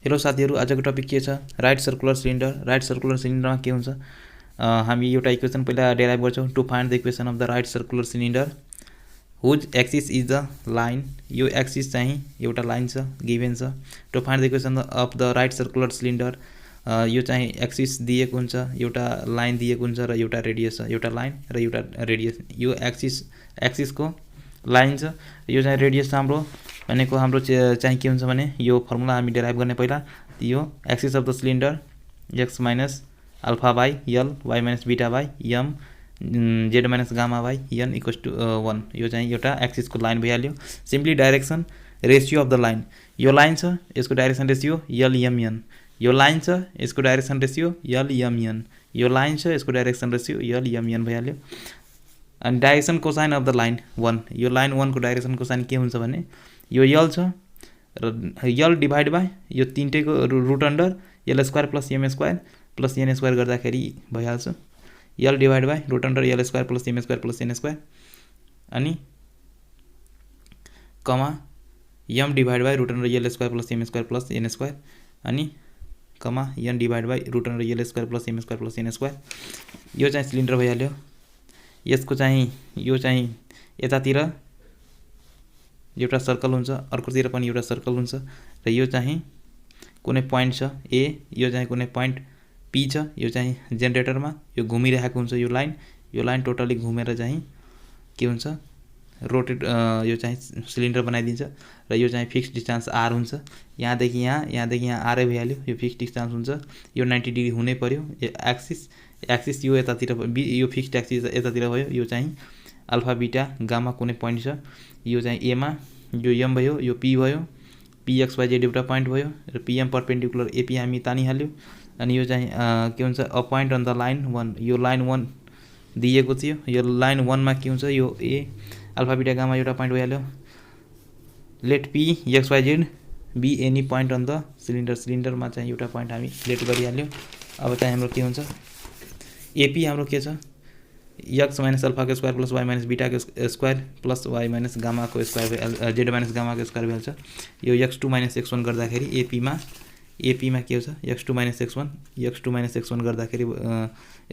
Hello साथीहरु, आजको topic के छ? Right circular cylinder. Right circular सिलिन्डरमा के हुन्छ? हामी एउटा इक्वेसन पहिला डेराइभ गर्छौं to find the equation of the right circular cylinder whose axis is the line. यो एक्सिस चाहिँ एउटा लाइन छ, गिभन छ। To find the equation of the right circular cylinder, यो चाहिँ एक्सिस दिएको हुन्छ, एउटा लाइन दिएको हुन्छ र एउटा रेडियस छ। एउटा लाइन र एउटा रेडियस। यो एक्सिसको लाइन छ, यो चाहिँ रेडियस छ हाम्रो भनेको। हाम्रो चाहिँ के हुन्छ भने यो फर्मुला हामी डेराइभ गर्ने पहिला। यो axis of the cylinder x minus alpha by l, y minus beta by m, z minus gamma by n equals to 1। यो चाहिँ एउटा एक्सिसको लाइन भइहाल्यो। Simply direction ratio of the line. यो लाइन छ, यसको direction ratio l m n. यो line छ, यसको direction ratio l m n. यो लाइन छ, यसको direction ratio l m n भइहाल्यो। अनि direction cosine of the line 1। यो लाइन 1 को डाइरेक्सन कोसाइन के हुन्छ भने यो यल छ र यल डिभाइड बाई यो तीनटैको root under l square plus m square plus n square गर्दाखेरि भइहाल्छ। L divide by root under l square plus m square plus n square अनि comma m divide by root under l square plus m square plus n square अनि comma n divide by root under l square plus m square plus n square. यो चाहिँ cylinder भइहाल्यो। यसको चाहिँ यो चाहिँ यतातिर एउटा सर्कल हुन्छ, अर्कोतिर पनि एउटा सर्कल हुन्छ र यो चाहिँ कुनै पोइन्ट छ ए, यो चाहिँ कुनै पोइन्ट पी छ। यो चाहिँ जेनेरेटरमा यो घुमिरहेको हुन्छ। यो लाइन टोटली घुमेर चाहिँ के हुन्छ, रोटेट यो चाहिँ सिलिन्डर बनाइदिन्छ र यो चाहिँ फिक्स डिस्टेन्स आर हुन्छ। यहाँदेखि यहाँ आरै भइहाल्यो। यो फिक्स डिस्टेन्स हुन्छ। यो 90 डिग्री हुनै पर्यो। यो एक्सिस यो यतातिर, यो फिक्स्ड एक्सिस यतातिर भयो। यो चाहिँ अल्फा बीटा गामा कुनै पोइन्ट छ। यो चाहिँ एमा, यो एम भयो, यो पी भयो, पी एक्स वाई जेड एउटा पोइन्ट भयो र पीएम परपेन्डिकुलर एपी हामी तानिहाल्यो। अनि यो चाहिँ के हुन्छ, a point on the line 1। यो लाइन 1 दिएको थियो। यो लाइन 1 मा के हुन्छ, यो ए अल्फा बीटा गामा एउटा पोइन्ट भइहाल्यो। Let P x y z be any point on the cylinder. सिलिन्डरमा चाहिँ एउटा पोइन्ट हामी लेट गरिहाल्यो। अब चाहिँ हाम्रो के हुन्छ, एपी हाम्रो के छ, एक्स माइनस अल्फा को square plus y minus beta को square plus y minus gamma को स्क्वायर जेड माइनस गामा को स्क्वायर भइहाल्छ। यो x2 माइनस x1 गर्दाखेरि एपीमा के हुन्छ, x2 माइनस x1 गर्दाखेरि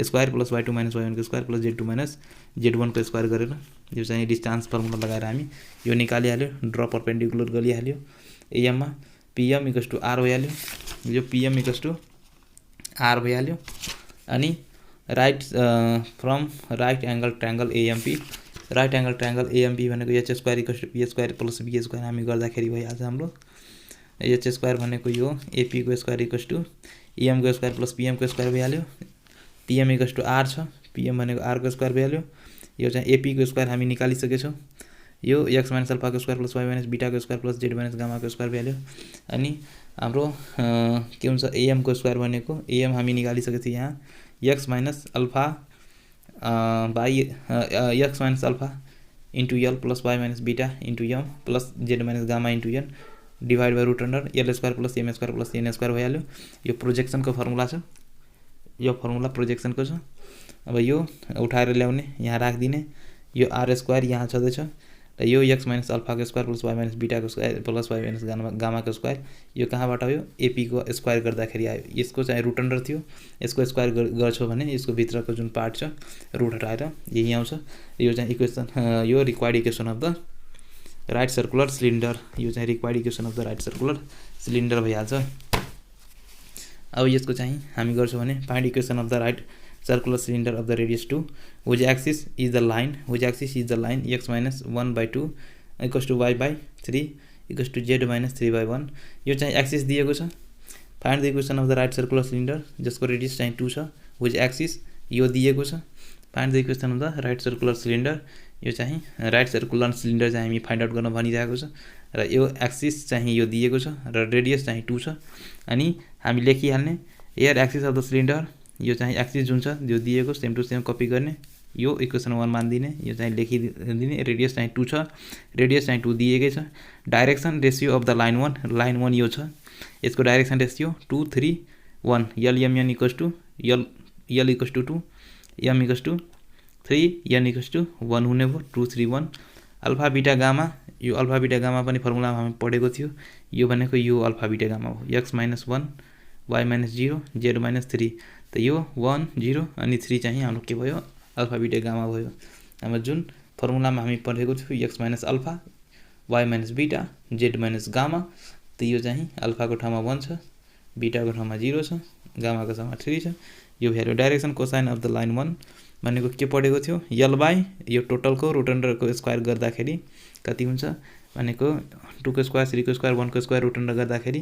square plus y2 minus y1 को square plus z2 minus z1 को स्क्वायर गरेर यो चाहिँ डिस्टेन्स फर्मुला लगाएर हामी यो निकालिहाल्यो। ड्र परपेन्डिकुलर गरिहाल्यो। एममा पीएम इक्वल्स टू आर भइहाल्यो। यो पीएम इक्वल्स टू आर भइहाल्यो। अनि right from right angle triangle AMP. Right angle triangle AMP भनेको H square equals to P square plus B square हामी गर्दाखेरि भइहाल्छ हाम्रो। एच स्क्वायर भनेको यो एपी को स्क्वायर इक्वल्स टू एम को स्क्वायर प्लस पीएम को स्क्वायर भइहाल्यो। पीएम इक्वल्स टू आर छ, पीएम भनेको आर को स्क्वायर भइहाल्यो। यो चाहिँ एपी को स्क्वायर हामी निकालिसकेछौँ। यो एक्स माइनस अल्फा को square plus y minus beta को square plus z minus gamma को स्क्वायर भइहाल्यो। अनि हाम्रो के हुन्छ, एएम को स्क्वायर भनेको एएम हामी निकालिसकेको थियौँ। यहाँ x minus alpha by x minus alpha into l plus y minus beta into m plus z minus gamma into n divide by root under l square plus m square plus n square भइहाल्यो। यो प्रोजेक्सनको formula छ। यो formula प्रोजेक्सनको छ। अब यो उठाएर ल्याउने, यहाँ राखिदिने। यो आर स्क्वायर यहाँ छँदैछ र यो एक्स माइनस अल्फा को square plus y minus beta को square plus y minus gamma को स्क्वायर यो कहाँबाट आयो, एपी को स्क्वायर गर्दाखेरि आयो। यसको चाहिँ रुट अन्डर थियो, यसको स्क्वायर गर्छौँ भने यसको भित्रको जुन पार्ट छ रुट हटाएर यही आउँछ। यो चाहिँ इक्वेसन, यो required equation of the right circular cylinder. यो चाहिँ required equation of the right circular cylinder भइहाल्छ। अब यसको चाहिँ हामी गर्छौँ भने find equation of the right circular cylinder of the radius 2 whose axis is the line x minus 1 by 2 equals to y by 3 equals to z minus 3 by 1। यो चाहिँ axis दिएको छ। Find the equation of the right circular cylinder जसको radius चाहिँ 2 छ, whose axis यो दिएको छ। Find the equation of the right circular cylinder. यो चाहिँ राइट सर्कुलर सिलिन्डर चाहिँ हामी फाइन्ड आउट गर्न भनिरहेको छ र यो एक्सिस चाहिँ यो दिएको छ र रेडियस चाहिँ 2 छ। अनि हामी लेखिहाल्ने here axis of the cylinder. यो चाहिँ एक्सिस जुन छ यो दिएको सेम टु सेम कपी गर्ने, यो इक्वेसन 1 मानिदिने, यो चाहिँ लेखिदिने। रेडियस चाहिँ 2 छ, रेडियस चाहिँ 2 दिएकै छ। Direction ratio of the line 1 यो छ। यसको direction ratio 2 3 1 l m n equals to l equals to 2 m equals to 3 n equals to 1 हुने भयो 2 3 1। अल्फा बीटा गामा, यो अल्फा बीटा गामा पनि फर्मुलामा हामी पढेको थियो। यो भनेको यो अल्फा बीटा गामा हो। x - 1 y - 0 z - 3 त यो 1 0 अनि 3 चाहिँ हाम्रो के भयो अल्फा बीटा गामा भयो। हाम्रो जुन फर्मुलामा हामी पढेको थियौँ x - alpha y - beta z - gamma त यो चाहिँ अल्फाको ठाउँमा 1 छ, बीटाको ठाउँमा 0 छ, गामाको ठाउँमा 3 छ। यो value direction cosine of the line 1 भनेको के पढेको थियो यल बाई यो टोटलको रुट अन्डरको स्क्वायर गर्दाखेरि कति हुन्छ भनेको 2 को स्क्वायर 3 को स्क्वायर 1 को स्क्वायर रुट अन्डर गर्दाखेरि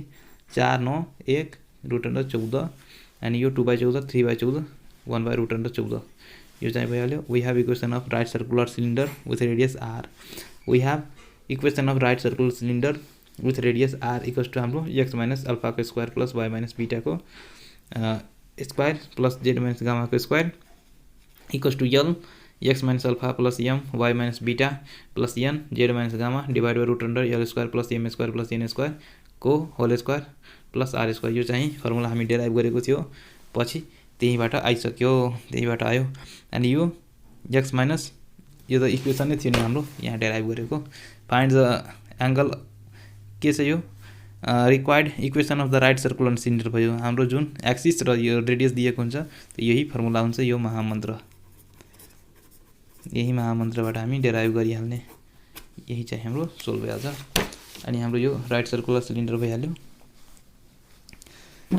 4 9 1 रुट अन्डर 14 अनि यो 2/14 3/14 1/√14 यो चाहिँ भइहाल्यो। We have equation of right circular cylinder with radius r. We have equation of right circular cylinder with radius r equals to हाम्रो x - अल्फा को स्क्वायर प्लस y - बीटा को square plus z - gamma को square equals to l x - alpha plus m y - beta plus n z - gamma divide by root under l square plus m square plus n square को whole square plus r square. यो चाहिँ formula हामी derive गरेको थियो, पछि त्यहीबाट आइसक्यो, त्यहीबाट आयो। अनि यो x माइनस यो त इक्वेसन नै थियो नि हाम्रो यहाँ डेराइभ गरेको। फाइन्ड द एङ्गल के छ यो required equation of the right circular cylinder भयो। हाम्रो जुन एक्सिस र यो रेडियस दिएको हुन्छ त यही फर्मुला हुन्छ, यो महामन्त्र, यही महामन्त्रबाट हामी डेराइभ गरिहाल्ने। यही चाहिँ हाम्रो सोल्भ भइहाल्छ। अनि हाम्रो यो राइट सर्कुलर सिलिन्डर भइहाल्यो।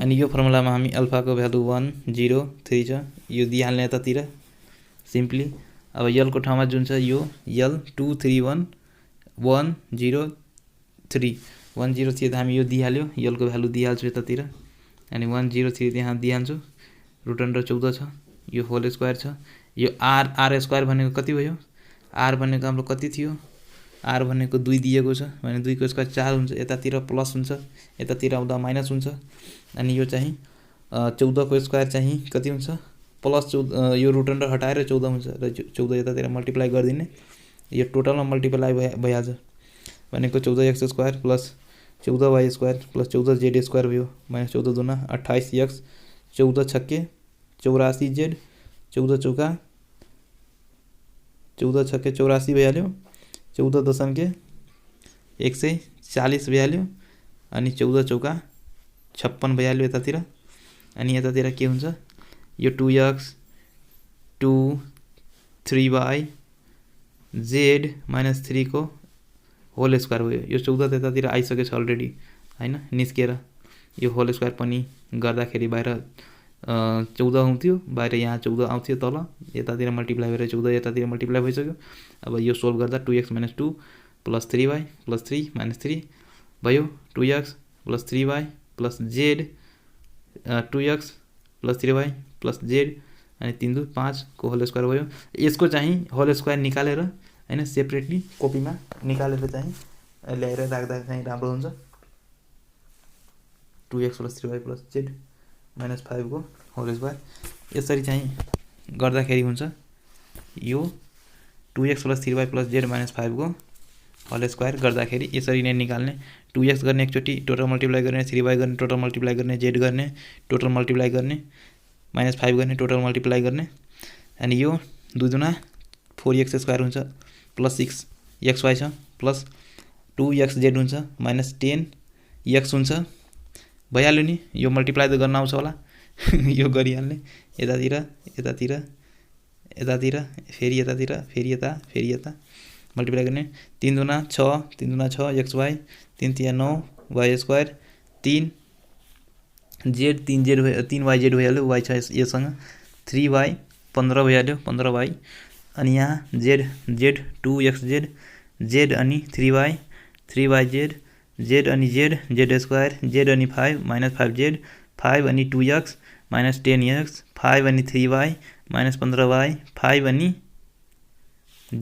अनि यो फर्मुलामा हामी अल्फाको भ्यालु 1 0 3 छ, यो दिइहाल्ने यतातिर सिम्पली। अब यलको ठाउँमा जुन छ यो यल 2 3 1 1 0 3 1 0 3 त हामी यो दिइहाल्यो, यलको भ्यालु दिइहाल्छु यतातिर। अनि 1 0 3 त्यहाँ दिइहाल्छु, रुट अन्डर 14 छ, यो होल स्क्वायर छ। यो आर स्क्वायर भनेको कति भयो, आर भनेको हाम्रो कति थियो, आर भनेको 2 दिएको छ भने 2 को स्क्वायर 4 हुन्छ, यतातिर प्लस हुन्छ, यतातिर आउँदा माइनस हुन्छ। अनि यो चाहिँ 14 को स्क्वायर चाहिँ कति हुन्छ प्लस 14, यो रुट अन्डर हटाएर 14 हुन्छ र 14 यतातिर मल्टिप्लाई गरिदिने, यो टोटलमा मल्टिप्लाई भइहाल्छ भनेको 14x square plus 14y square plus 14z square भयो माइनस 14 दूना 28x 14 छक्के 84z 14 चौका 14 छक्के 84 भइहाल्यो, 14 दशमके 140 भइहाल्यो अनि 14 चौका 56 भइहाल्यो यतातिर। अनि यतातिर के हुन्छ यो 2x 2 3y z माइनस 3 को होल स्क्वायर भयो। यो 14 त यतातिर आइसकेछ अलरेडी हैन, निस्केर यो होल स्क्वायर पनि गर्दाखेरि बाहिर 14 आउँथ्यो, बाहिर यहाँ 14 आउँथ्यो तल, यतातिर मल्टिप्लाई भएर 14 यतातिर मल्टिप्लाई भइसक्यो। अब यो सोल्भ गर्दा 2x - 2 plus 3y plus 3 minus 3 भयो, 2x plus 3y plus z 2x plus 3y plus z अनि 3 2 5 को होल स्क्वायर भयो। यसको चाहिँ होल स्क्वायर निकालेर हैन सेपरेटली कपीमा निकालेर चाहिँ ल्याएर राख्दा चाहिँ राम्रो हुन्छ। 2x plus 3y plus z minus 5 को होल स्क्वायर यसरी चाहिँ गर्दाखेरि हुन्छ यो 2x plus 3y plus z minus 5 को होल स्क्वायर गर्दाखेरि यसरी नै निकाल्ने। 2x गर्ने एकचोटि टोटल मल्टिप्लाई गर्ने, 3y गर्ने टोटल मल्टिप्लाई गर्ने, z गर्ने टोटल मल्टिप्लाई गर्ने, माइनस 5 गर्ने टोटल मल्टिप्लाई गर्ने। अनि यो 2 दुना 4x स्क्वायर हुन्छ प्लस 6xy छ प्लस 2xz हुन्छ माइनस 10x हुन्छ भइहाल्यो नि। यो मल्टिप्लाई त गर्न आउँछ होला यो गरिहाल्ने, यतातिर यतातिर यतातिर फेरि यतातिर फेरि यता फेरि यता मल्टिप्लाई गर्ने। 3 दुना 6 3 दुना 6 xy 3 3 9 y square 3 z 3yz भइहाल्यो, y छ योसँग 3y 15 भइहाल्यो 15y। अनि यहाँ z 2xz z अनि 3y 3yz z अनि z स्क्वायर z अनि 5 माइनस 5z 5 अनि 2x माइनस 10x 5 अनि 3y माइनस 15y 5 अनि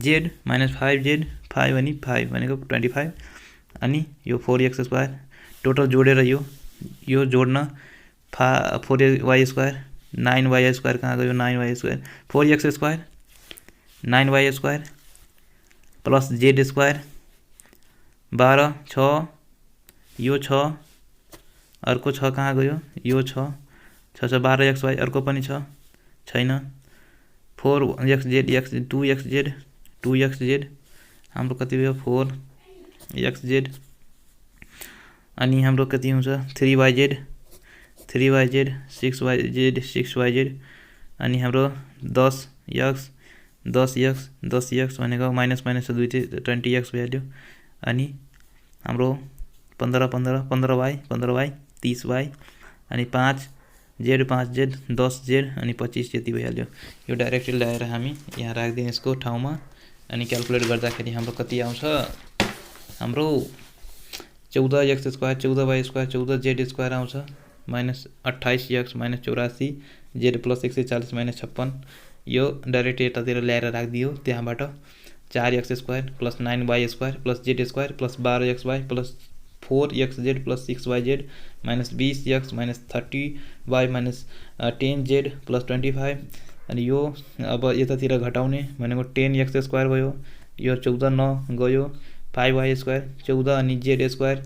z माइनस 5z 5 अनि 5 भनेको 25 अनि यो 4x स्क्वायर टोटल जोडेर यो जोड्न 4y स्क्वायर 9y स्क्वायर कहाँ गयो 9y square 4x square 9y square plus z square 12 6 यो 6 अर्को 6 कहाँ गयो यो 6 6 छ 12xy अर्को पनि छ छैन 4xz 2xz हाम्रो कति भयो 4xz अनि हाम्रो कति हुन्छ 3yz 6yz 6yz अनि हाम्रो 10x 10x भनेको माइनस माइनस 20x भइहाल्यो अनि हाम्रो 15y 30y अनि 5z 10z अनि 25 यति भइहाल्यो। यो डाइरेक्टली ल्याएर हामी यहाँ राख्दिने यसको ठाउँमा अनि क्याल्कुलेट गर्दाखेरि हाम्रो कति आउँछ हाम्रो 14x square 14y square 14z square आउँछ minus 28x minus 84 z plus 140 minus 56 यो डाइरेक्ट यतातिर ल्याएर राखिदियो। त्यहाँबाट 4x square plus 9y square plus z square plus 12xy plus 4xz plus 6yz minus 20x minus 30y minus 10z plus 25 अनि यो अब यतातिर घटाउने भनेको 10x स्क्वायर भयो यो 14 न गयो 5y स्क्वायर 14 अनि z स्क्वायर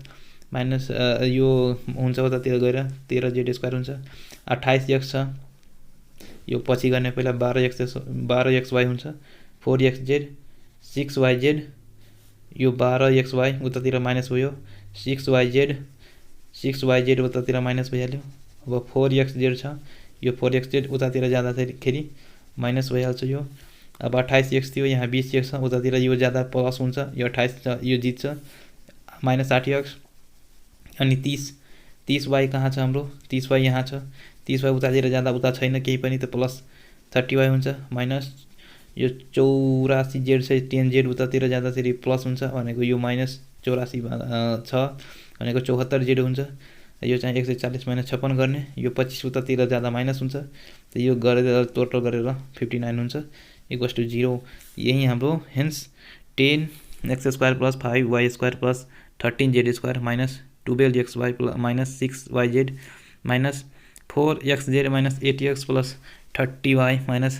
माइनस यो हुन्छ उतातिर गएर 13z स्क्वायर हुन्छ 28x छ यो पछि गर्ने पहिला 12xy हुन्छ 4xz 6yz यो 12xy उतातिर माइनस भयो 6yz उतातिर माइनस भइहाल्यो। अब 4xz छ यो 4xz उतातिर जाँदाखेरि माइनस भइहाल्छ यो। अब 28x थियो यहाँ 20x छ उतातिर यो ज्यादा प्लस हुन्छ यो 28 छ यो जित्छ माइनस 60x अनि 30y कहाँ छ हाम्रो 30y यहाँ छ 30y उतातिर जाँदा उता छैन केही पनि त प्लस 30y हुन्छ माइनस यो 84z छ 10z उतातिर जाँदाखेरि प्लस हुन्छ भनेको यो माइनस 84 छ भनेको 74z हुन्छ। यो चाहिँ 140 माइनस 56 गर्ने यो 25 उतातिर जाँदा माइनस हुन्छ त यो गरेर टोटल गरेर 59 हुन्छ इक्वल्स टु 0। यही हाम्रो hence 10x square plus 5y square plus 13z square minus 12xy plus minus 6yz minus 4xz minus 80x plus 30y minus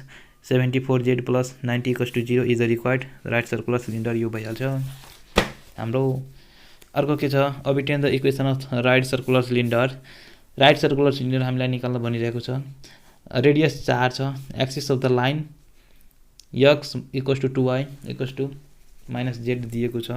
74z plus 90 equals to 0 is a required right circular cylinder यो भइहाल्छ। हाम्रो अर्को के छ obtain the equation of right circular cylinder. Right circular cylinder हामीलाई निकाल्न भनिरहेको छ रेडियस 4 छ axis of the line x equals to 2y equals to minus z दिएको छ।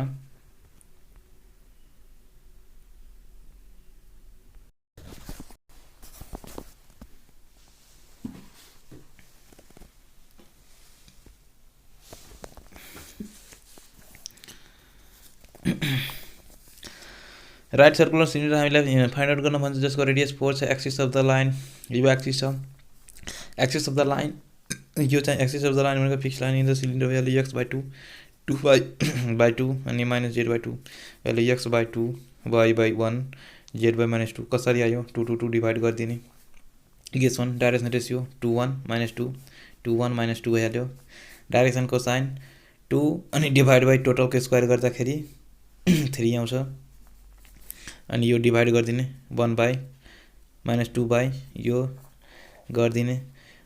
राइट सर्कुलर सिलिन्डर हामीलाई फाइन्ड आउट गर्न भन्छ जसको रेडियस 4 छ एक्सिस अफ द लाइन यो एक्सिस छ एक्सिस अफ द लाइन यो चाहिँ एक्सिस अफ द लाइन भनेको fix line in the cylinder value x/2 2y/2 अनि minus z/2 value x/2 y/1 z/-2 कसरी आयो 2 2 2 डिभाइड गरिदिने इक्वेसन डाइरेक्सन रेसियो 2 1 - 2 2 1 - 2 भइहाल्यो। डाइरेक्सनको साइन 2 अनि डिभाइड बाई टोटलको स्क्वायर गर्दाखेरि 3 आउँछ अनि यो डिभाइड गरिदिने 1/- 2 यो गरिदिने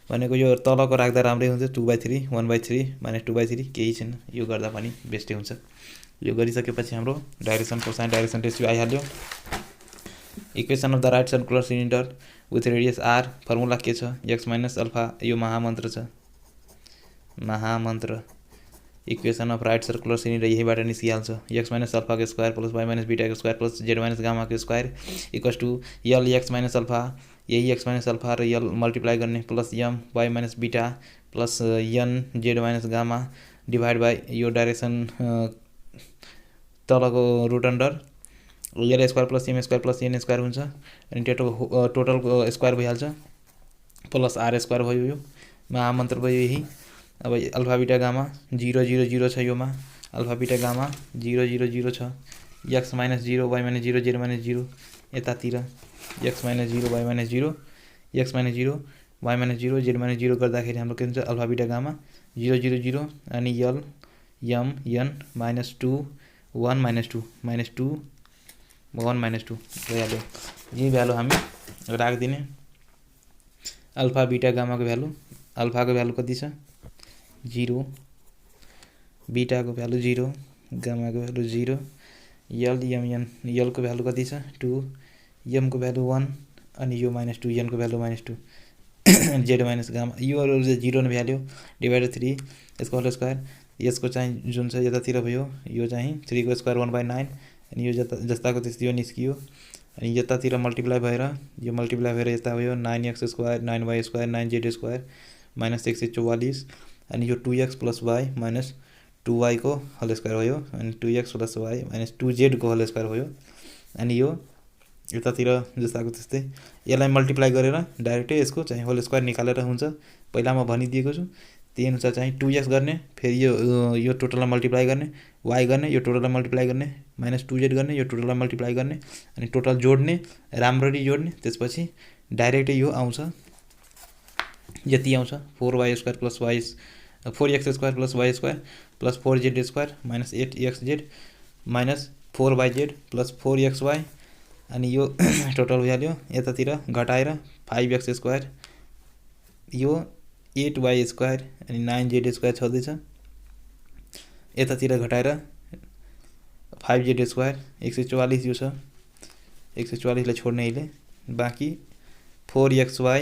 भनेको यो तलको राख्दा राम्रै हुन्छ 2/3 1/3 - 2/3 केही छैन यो गर्दा पनि बेस्टै हुन्छ। यो गरिसकेपछि हाम्रो डाइरेक्सनको साइन डाइरेक्सन रेसियो आइहाल्यो। Equation of the right circular cylinder with radius r formula के छ x - अल्फा यो महामन्त्र छ महामन्त्र equation of right circular cylinder यहीबाट निस्किहाल्छ x - अल्फा को स्क्वायर प्लस y - बीटा को स्क्वायर प्लस z - गामा को square equals to l x - alpha यही x - अल्फा र l मल्टिप्लाई गर्ने plus m y - beta plus n z - gamma divide by यो direction तलको root under l square plus m square plus n square हुन्छ अनि टोटलको square भइहाल्छ plus r square भयो यो महामन्त्र भयो यही। अब अल्फा बीटा गामा 0 0 0 छ योमा अल्फा बीटा गामा 0 0 0 छ x - 0 y - 0 z - 0 यतातिर x - 0 y - 0 x - 0 y - 0 z - 0 गर्दाखेरि हाम्रो के हुन्छ अल्फा बीटा गामा 0 0 0 अनि l m n -2 1 -2 -2 1 -2 भइहाल्यो। यही भ्यालु हामी राखिदिने अल्फा बीटा गामाको भ्यालु अल्फाको भ्यालु कति छ 0 बीटाको भ्यालु 0 गामाको value 0 l m n l को भ्यालु कति छ 2 m को भ्यालु 1 अनि यो -2 n को भ्यालु -2 z - गामा यो 0 ने भ्याल्यु डिभाइडेड 3 यसको होल स्क्वायर यसको चाहिँ जुन छ यतातिर भयो यो चाहिँ 3 को स्क्वायर 1/9 अनि यो जस्ताको त्यस्तै यो निस्कियो। अनि यतातिर मल्टिप्लाई भएर यो मल्टिप्लाई भएर यता भयो 9x² 9y² 9z² माइनस 144। अनि यो 2x + y माइनस 2y को होल स्क्वायर भयो। अनि 2x + y माइनस 2z को होल स्क्वायर भयो। अनि यो यतातिर जस्ताको त्यस्तै यसलाई मल्टिप्लाई गरेर डाइरेक्टै यसको चाहिँ होल स्क्वायर निकालेर हुन्छ। पहिला म भनिदिएको छु त्यही अनुसार चाहिँ 2x गर्ने, फेरि यो टोटललाई मल्टिप्लाई गर्ने, y गर्ने, यो टोटललाई मल्टिप्लाई गर्ने, माइनस 2z गर्ने, यो टोटललाई मल्टिप्लाई गर्ने, अनि टोटल जोड्ने, राम्ररी जोड्ने। त्यसपछि डाइरेक्टै यो आउँछ, यति आउँछ 4y² + y 4x² + y² + 4z² minus 8xz minus 4yz + 4xy। अनि यो टोटल भइहाल्यो। यतातिर घटाएर 5x² यो 8y² अनि 9z² छँदैछ। यतातिर घटाएर 5z² 144 यो छ, 144 लाई छोड्ने अहिले, बाँकी 4xy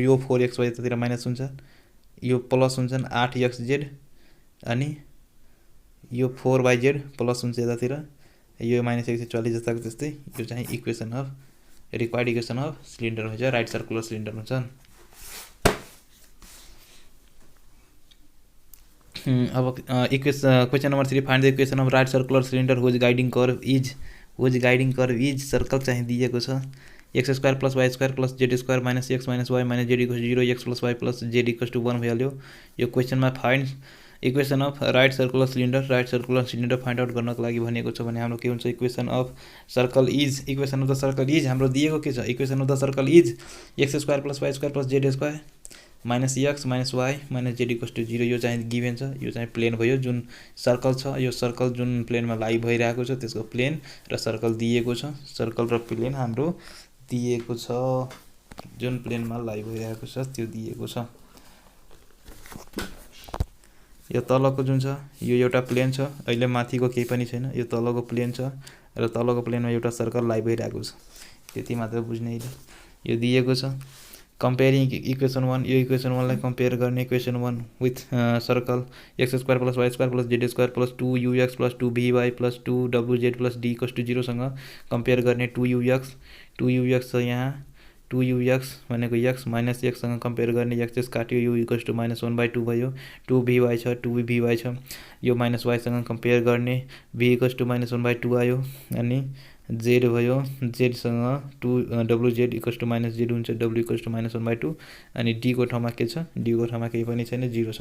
यो 4xy यतातिर माइनस हुन्छ, यो प्लस हुन्छन् 8xz अनि यो 4yz प्लस हुन्छ यतातिर, यो माइनस 144 जस्ताको त्यस्तै। यो चाहिँ equation of required equation of cylinder हुन्छ, राइट सर्कुलर सिलिन्डर हुन्छ। अब question number 3 find the equation of right circular cylinder whose guiding curve is circle चाहिँ दिएको छ x² + y² + z² minus x minus y minus z = 0 x + y + z = 1 भइहाल्यो। यो क्वेसनमा find equation of right circular cylinder find out गर्नको लागि भनेको छ भने हाम्रो के हुन्छ, equation of the circle is हाम्रो दिएको के छ, equation of the circle is x² + y² + z² minus x minus y minus z = 0। यो चाहिँ गिभेन छ, यो चाहिँ प्लेन भयो। जुन सर्कल छ, यो सर्कल जुन प्लेनमा लाई भइरहेको छ त्यसको प्लेन र सर्कल दिएको छ, सर्कल र प्लेन हाम्रो दिएको छ, जुन प्लेनमा लाई भइरहेको छ त्यो दिएको छ। यो तलको जुन छ यो एउटा प्लेन छ, अहिले माथिको केही पनि छैन, यो तलको प्लेन छ र तलको प्लेनमा एउटा सर्कल लाई भइरहेको छ, त्यति मात्र बुझ्ने। अहिले यो दिएको छ। कम्पेयरिङ इक्वेसन 1, यो इक्वेसन 1 लाई कम्पेयर गर्ने equation 1 with circle x² + y² + z² + 2ux + 2vy + 2wz + d = 0 सँग कम्पेयर गर्ने। 2ux छ यहाँ, 2ux भनेको x माइनस x सँग कम्पेयर गर्ने, x काट्यो, u = -1/2 भयो। 2vy छ, 2vy छ, यो माइनस y सँग कम्पेयर गर्ने, v = -1/2 आयो। अनि z भयो, z सँग wz = -0 हुन्छ, w = -1/2। अनि d को ठाउँमा के छ, d को ठाउँमा केही पनि छैन, 0 छ।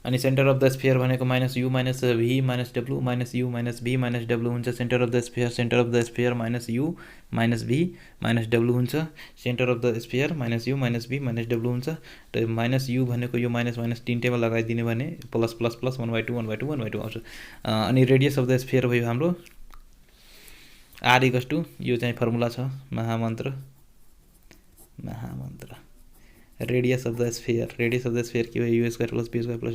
अनि सेन्टर अफ द स्फियर भनेको -u - v - w -u - v - w हुन्छ। Centre of the sphere -u - v - w हुन्छ। Centre of the sphere -u - v - w हुन्छ। र -u भनेको यो माइनस तिनटैमा लगाइदिने भने प्लस 1/2 आउँछ। अनि रेडियस अफ द स्फियर भयो हाम्रो r = यो चाहिँ फर्मुला छ, महामन्त्र रेडियस अफ द स्फियर के भयो, u² + p² + w²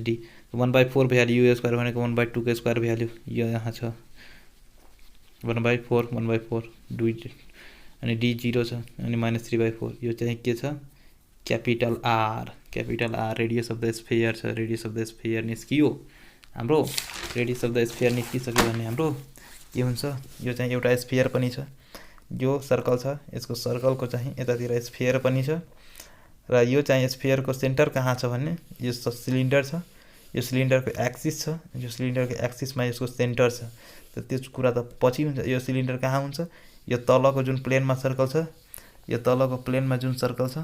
- d 1/4 भइहाल्यो। u² भनेको 1/2 को स्क्वायर भइहाल्यो, यो यहाँ छ 1/4 2 अनि d 0 छ। अनि -3/4 यो चाहिँ के छ, capital R radius of the sphere छ। रेडियस अफ द स्फियर निस्कियो हाम्रो, रेडियस अफ द स्फियर निस्किसक्यो भने हाम्रो के हुन्छ, यो चाहिँ एउटा स्फियर पनि छ, यो सर्कल छ, यसको सर्कलको चाहिँ यतातिर स्फियर पनि छ। र यो चाहिँ स्फियरको सेन्टर कहाँ छ भने यो सिलिन्डर छ, यो सिलिन्डरको एक्सिस छ, यो सिलिन्डरको एक्सिसमा यसको सेन्टर छ। त त्यो कुरा त पछि हुन्छ। यो सिलिन्डर कहाँ हुन्छ, यो तलको जुन प्लेनमा सर्कल छ, यो तलको प्लेनमा जुन सर्कल छ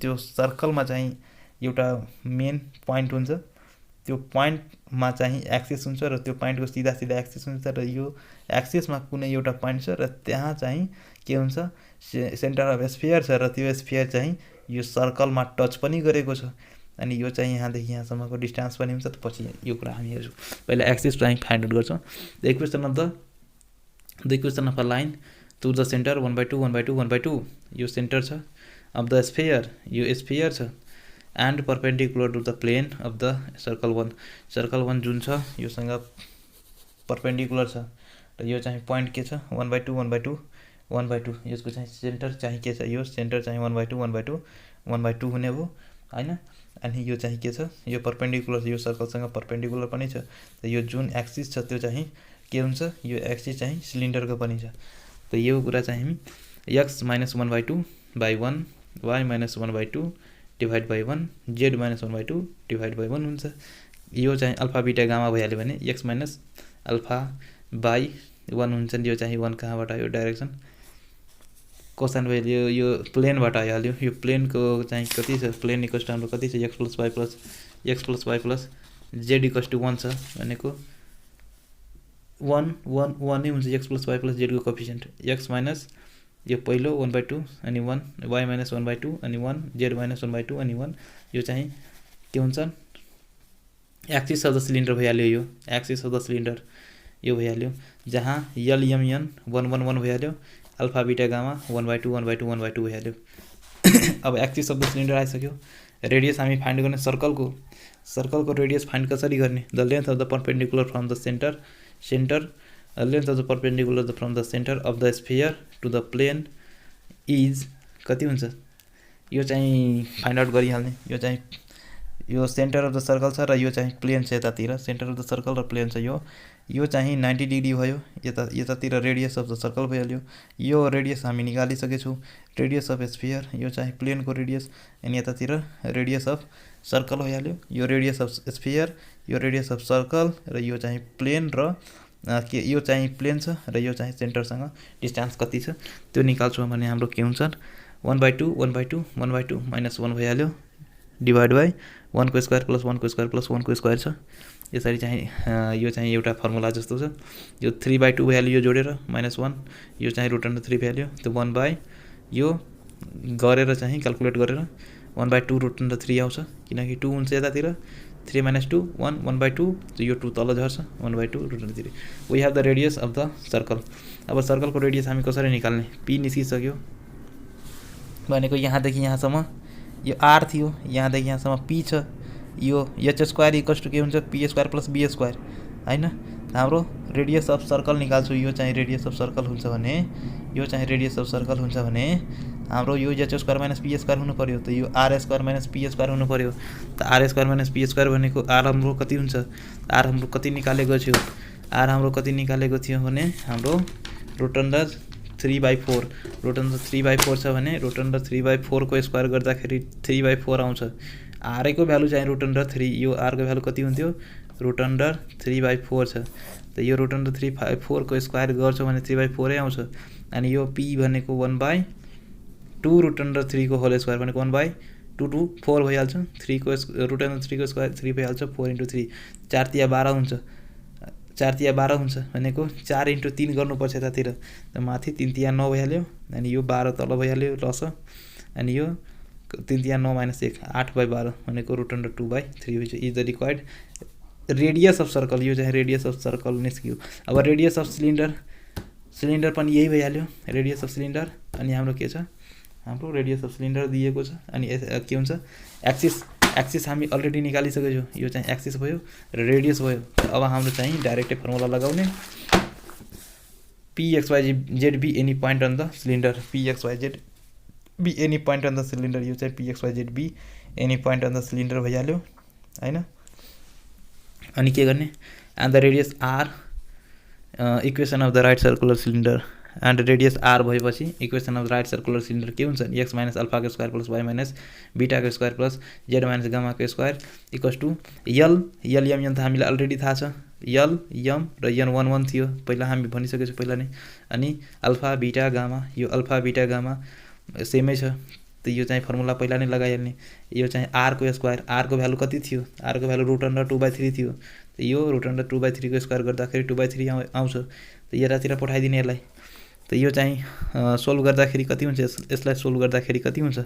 त्यो सर्कलमा चाहिँ एउटा मेन पोइन्ट हुन्छ, त्यो पोइन्टमा चाहिँ एक्सिस हुन्छ र त्यो पोइन्टको सिधा एक्सिस हुन्छ र यो एक्सिसमा कुनै एउटा पोइन्ट छ र त्यहाँ चाहिँ के हुन्छ, सेन्टर अफ स्फियर छ र त्यो स्फियर चाहिँ यो सर्कलमा टच पनि गरेको छ। अनि यो चाहिँ यहाँदेखि यहाँसम्मको डिस्टेन्स पनि हुन्छ। त पछि यो कुरा हामी हेर्छौँ, पहिला एक्सिस चाहिँ फाइन्ड आउट गर्छौँ। The equation of a line to the centre 1/2 यो सेन्टर छ अफ द स्फियर, यो स्फियर छ and perpendicular to the plane of the circle 1 जुन छ योसँग परपेन्डिकुलर छ र यो चाहिँ पोइन्ट के छ 1/2 यसको चाहिँ सेन्टर चाहिँ के छ, यो सेन्टर चाहिँ 1/2 हुने हो हैन। अनि यो चाहिँ के छ, यो परपेन्डिकुलर यो सर्कलसँग परपेन्डिकुलर पनि छ। त यो जुन एक्सिस छ त्यो चाहिँ के हुन्छ, यो एक्सिस चाहिँ सिलिन्डरको पनि छ। त यो कुरा चाहिँ हामी x - 1/2/1 y - 1/2 divide by 1 z - 1/2 divide by 1 हुन्छ। यो चाहिँ अल्फा बीटा गामा भइहाल्यो भने x माइनस अल्फा बाई 1 हुन्छ नि। यो चाहिँ 1 कहाँबाट आयो, डाइरेक्सन कोसाइन भइहाल्यो, यो प्लेनबाट आइहाल्यो। यो प्लेनको चाहिँ कति छ, प्लेन इक्वल्स टु हाम्रो कति छ, x + y + z = 1 छ भनेको 1 1 1 नै हुन्छ। x + y + z को कोएफिसिएन्ट x माइनस यो पहिलो 1/2 अनि 1 y - 1/2 अनि 1 z - 1/2 अनि 1। यो चाहिँ के हुन्छ, एक्सिस अफ द सिलिन्डर भइहाल्यो। यो एक्सिस अफ द सिलिन्डर यो भइहाल्यो, जहाँ यल एम एन 1 1 1 भइहाल्यो, अल्फा बीटा गामा 1/2 1/2 1/2 भइहाल्यो। अब एक्सिस अफ द सिलिन्डर आइसक्यो। रेडियस हामी फाइन्ड गर्ने सर्कलको रेडियस फाइन्ड कसरी गर्ने, the length of the perpendicular from the centre length of the perpendicular from the centre of the sphere to the plane is कति हुन्छ, यो चाहिँ फाइन्ड आउट गरिहाल्ने। यो चाहिँ यो सेन्टर अफ द सर्कल छ र यो चाहिँ प्लेन छ यतातिर, सेन्टर अफ द सर्कल र प्लेन छ। यो चाहिँ 90 डिग्री भयो, यतातिर रेडियस अफ द सर्कल भइहाल्यो। यो रेडियस हामी निकालिसकेछौँ, रेडियस अफ स्फियर, यो चाहिँ प्लेनको रेडियस, अनि यतातिर रेडियस अफ सर्कल भइहाल्यो। यो रेडियस अफ स्फियर, यो रेडियस अफ सर्कल र यो चाहिँ प्लेन र के यो चाहिँ प्लेन छ र यो चाहिँ सेन्टरसँग डिस्टेन्स कति छ त्यो निकाल्छौँ भने हाम्रो के हुन्छ, 1/2 1/2 1/2 माइनस 1 भइहाल्यो डिभाइड बाई 1 को स्क्वायर प्लस 1 को स्क्वायर प्लस 1 को स्क्वायर छ। यसरी चाहिँ यो चाहिँ एउटा फर्मुला जस्तो छ। यो 3/2 भइहाल्यो, यो जोडेर -1, यो चाहिँ √3 भइहाल्यो। त्यो 1/ यो गरेर चाहिँ क्यालकुलेट गरेर 1/2 √3 आउँछ, किनकि 2 हुन्छ यतातिर, 3 - 2 1 1/2, यो 2 तल झर्छ, 1/2 √3। We have the radius of the circle. अब सर्कलको रेडियस हामी कसरी निकाल्ने, p निस्किसक्यो भनेको यहाँदेखि यहाँसम्म यो r थियो, यहाँदेखि यहाँसम्म p छ। यो h² के हुन्छ, p² + b² होइन। हाम्रो रेडियस अफ सर्कल निकाल्छु। यो चाहिँ रेडियस अफ सर्कल हुन्छ भने, यो चाहिँ रेडियस अफ सर्कल हुन्छ भने हाम्रो यो h² - p² हुनु पर्यो। त यो r² - p² हुनु पर्यो। त r² - p² भनेको r हाम्रो कति हुन्छ, r हाम्रो कति निकालेको थियो, r हाम्रो कति निकालेको थियो भने हाम्रो √3/4 √3/4 छ भने √3/4 को स्क्वायर गर्दाखेरि 3/4 आउँछ। r को भ्यालु चाहिँ √3, यो r को भ्यालु कति हुन्थ्यो, √3/4 छ। त यो √3/4 को स्क्वायर गर्छौँ भने 3/4 आउँछ। अनि यो p भनेको 1/2 √3 को होल स्क्वायर भनेको 1/2 2 4 भइहाल्छ। 3 को √3 को स्क्वायर 3 भइहाल्छ, 4 × 3 4 तिया 12 हुन्छ, 4 तिया 12 हुन्छ भनेको 4 × 3 गर्नुपर्छ यतातिर। त माथि 3 तिया 9 भइहाल्यो, अनि यो 12 तल भइहाल्यो लस, अनि यो 3 तिया 9 - 1 8/12 भनेको √2/3 हुन्छ। Is the required radius of circle. यो चाहिँ रेडियस अफ सर्कल निस्कियो। अब रेडियस अफ सिलिन्डर पनि यही भइहाल्यो, रेडियस अफ सिलिन्डर। अनि हाम्रो के छ, हाम्रो रेडियस अफ सिलिन्डर दिएको छ। अनि के हुन्छ, एक्सिस हामी अलरेडी निकालिसकेको छौँ। यो चाहिँ एक्सिस भयो र रेडियस भयो। अब हाम्रो चाहिँ डाइरेक्टै फर्मुला लगाउने, p(x, y, z) be any point on the cylinder, p(x, y, z) be any point on the cylinder। यो चाहिँ p(x, y, z) be any point on the cylinder भइहाल्यो होइन। अनि के गर्ने, and the radius r equation of the right circular cylinder, and radius r भएपछि equation of the right circular cylinder के हुन्छ, x - α² plus y - β² plus z - गामाको² equals to l m n त हामीलाई अलरेडी थाहा छ, l m र n 1 1 थियो पहिला, हामी भनिसकेको छौँ पहिला नै। अनि अल्फा बीटा गामा, यो अल्फा बीटा गामा सेमै छ। त यो चाहिँ फर्मुला पहिला नै लगाइहाल्ने। यो चाहिँ r को स्क्वायर, r को भ्यालु कति थियो, r को भ्यालु √2/3 थियो। त यो √2/3 को स्क्वायर गर्दाखेरि 2/3 आउँछ। त यतातिर पठाइदिने यसलाई। त यो चाहिँ सोल्भ गर्दाखेरि कति हुन्छ, यसलाई सोल्भ गर्दाखेरि कति हुन्छ,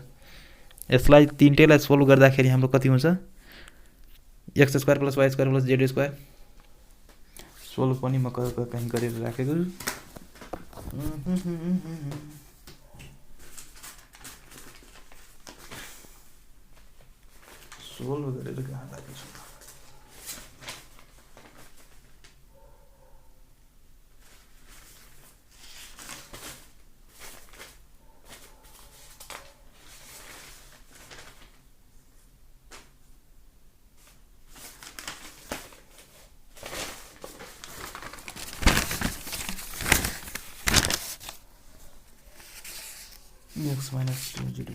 यसलाई तिनटैलाई सोल्भ गर्दाखेरि हाम्रो कति हुन्छ, x² + y² + z²। सोल्भ पनि म कहीँ गरेर राखेको छु। सोल्भ गरेर कहाँ राखेको छु, एक्स माइनस 2 जेड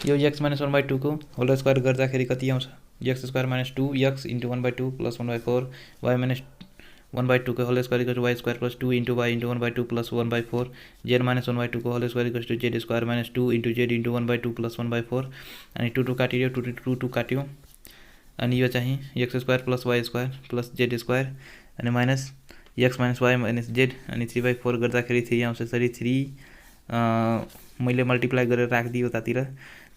यो एक्स माइनस 1/2 को होल स्क्वायर गर्दाखेरि कति आउँछ x square minus 2 x into 1/2 plus 1/4 y minus 1/2 को whole square equal to y square plus 2 into y into 1/2 plus 1/4 z minus 1/2 को whole square equal to z square minus 2 into z into 1/2 plus 1/4 अनि 2 काटियो 2 काट्यो अनि यो चाहिँ x square plus y square plus z square अनि minus x minus y minus z अनि 3/4 गर्दाखेरि 3 आउँछ यसरी 3 मैले मल्टिप्लाई गरेर राखिदिएँ उतातिर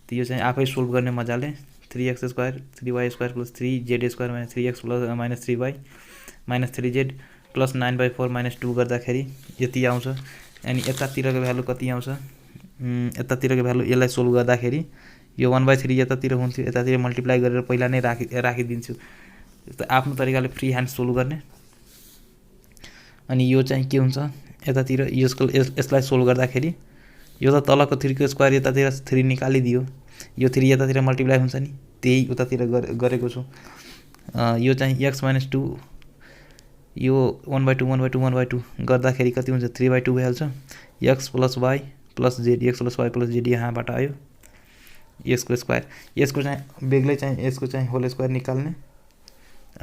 तो यो चाहिँ आफै सोल्भ गर्ने मजाले 3x square 3y square plus 3z square minus 3x plus minus 3y minus 3z plus 9/4 minus 2 गर्दाखेरि यति आउँछ अनि यतातिरको भ्यालु कति आउँछ यतातिरको भ्यालु यसलाई सोल्भ गर्दाखेरि यो 1/3 यतातिर हुन्थ्यो यतातिर मल्टिप्लाई गरेर पहिला नै राखिदिन्छु त आफ्नो तरिकाले फ्री ह्यान्ड सोल्भ गर्ने अनि यो चाहिँ के हुन्छ यतातिर यसलाई सोल्भ गर्दाखेरि यो त तलको 3 को स्क्वायर यतातिर 3 निकालिदियो यो 3 यतातिर मल्टिप्लाई हुन्छ नि त्यही उतातिर गरेको छु यो चाहिँ x माइनस 2 यो 1/2 1/2 1/2 गर्दाखेरि कति हुन्छ 3/2 भइहाल्छ x plus y plus z x plus y plus z यहाँबाट आयो यसको स्क्वायर यसको चाहिँ बेग्लै चाहिँ यसको चाहिँ होल स्क्वायर निकाल्ने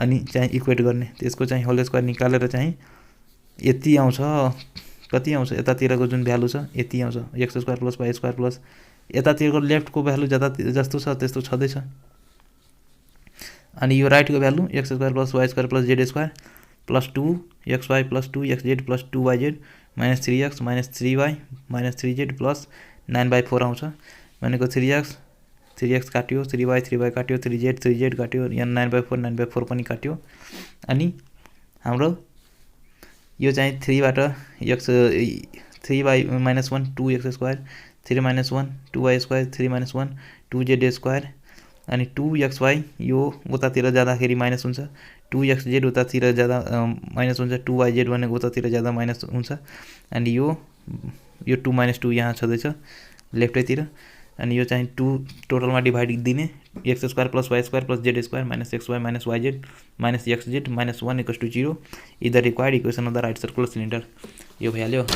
अनि चाहिँ इक्वेट गर्ने त्यसको चाहिँ होल स्क्वायर निकालेर चाहिँ यति आउँछ कति आउँछ यतातिरको जुन भ्यालु छ यति आउँछ x square plus y square plus यतातिरको लेफ्टको भ्यालु जस्तो छ त्यस्तो छँदैछ अनि यो राइटको value x square plus y square plus z square plus 2xy plus 2xz plus 2yz minus 3x minus 3y minus 3z plus 9/4 आउँछ भनेको 3x काट्यो 3y काट्यो 3z काट्यो यहाँ 9/4 पनि काट्यो अनि हाम्रो यो चाहिँ 3 बाट x 3y minus 1 2x square 3 minus 1 2y square 3 minus 1 2z square अनि 2xy यो उतातिर जाँदाखेरि माइनस हुन्छ 2xz उतातिर जाँदा माइनस हुन्छ 2yz भनेको उतातिर जाँदा माइनस हुन्छ अनि यो 2 माइनस 2 यहाँ छँदैछ लेफ्टैतिर अनि यो चाहिँ 2 टोटलमा डिभाइड दिने x square plus y square plus z square minus xy minus yz minus xz minus 1 = 0 is the required equation of the right circular cylinder यो भइहाल्यो।